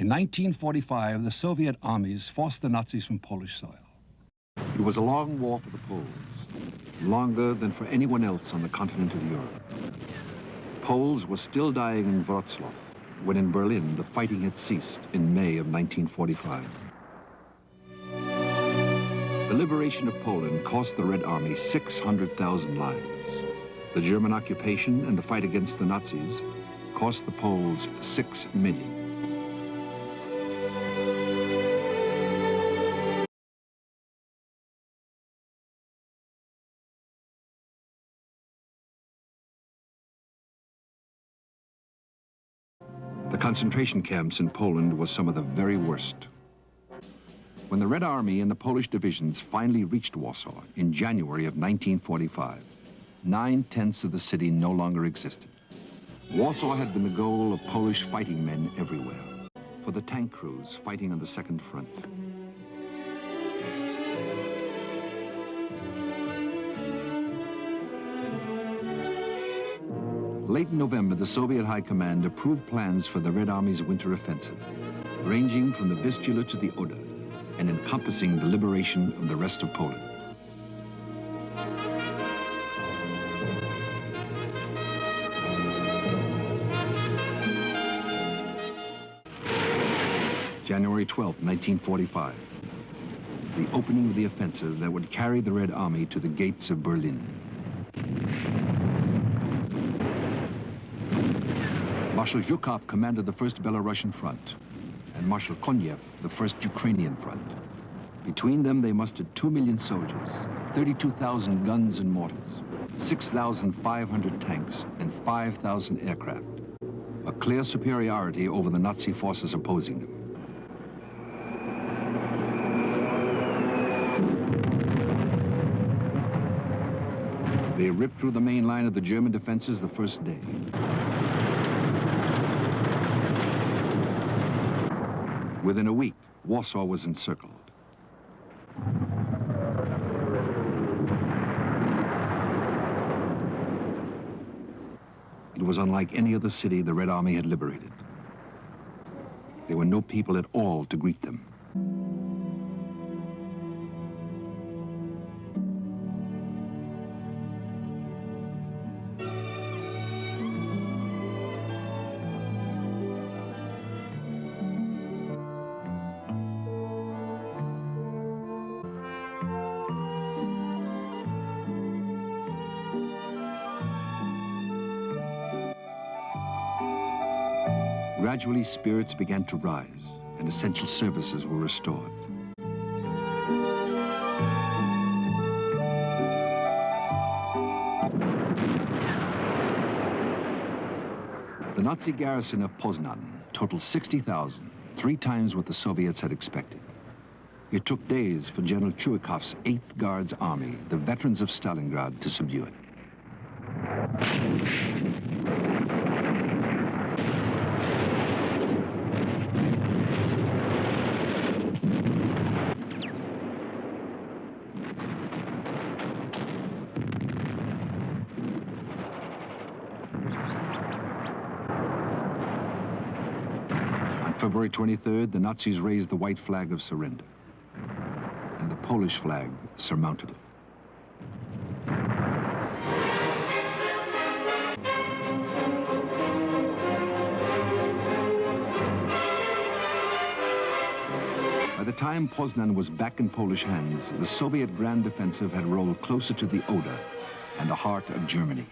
In 1945, the Soviet armies forced the Nazis from Polish soil. It was a long war for the Poles, longer than for anyone else on the continent of Europe. Poles were still dying in Wrocław, when in Berlin the fighting had ceased in May of 1945. The liberation of Poland cost the Red Army 600,000 lives. The German occupation and the fight against the Nazis cost the Poles 6 million. The concentration camps in Poland were some of the very worst. When the Red Army and the Polish divisions finally reached Warsaw in January of 1945, 9/10 of the city no longer existed. Warsaw had been the goal of Polish fighting men everywhere, for the tank crews fighting on the Second Front. Late in November, the Soviet High Command approved plans for the Red Army's winter offensive, ranging from the Vistula to the Oder, and encompassing the liberation of the rest of Poland. January 12, 1945, the opening of the offensive that would carry the Red Army to the gates of Berlin. Marshal Zhukov commanded the 1st Belarusian Front, and Marshal Konev the 1st Ukrainian Front. Between them, they mustered 2 million soldiers, 32,000 guns and mortars, 6,500 tanks, and 5,000 aircraft. A clear superiority over the Nazi forces opposing them. They ripped through the main line of the German defenses the first day. Within a week, Warsaw was encircled. It was unlike any other city the Red Army had liberated. There were no people at all to greet them. Gradually, spirits began to rise, and essential services were restored. The Nazi garrison of Poznan totaled 60,000, 3 times what the Soviets had expected. It took days for General Chuikov's 8th Guards Army, the veterans of Stalingrad, to subdue it. February 23rd, the Nazis raised the white flag of surrender, and the Polish flag surmounted it. By the time Poznan was back in Polish hands, the Soviet grand offensive had rolled closer to the Oder and the heart of Germany.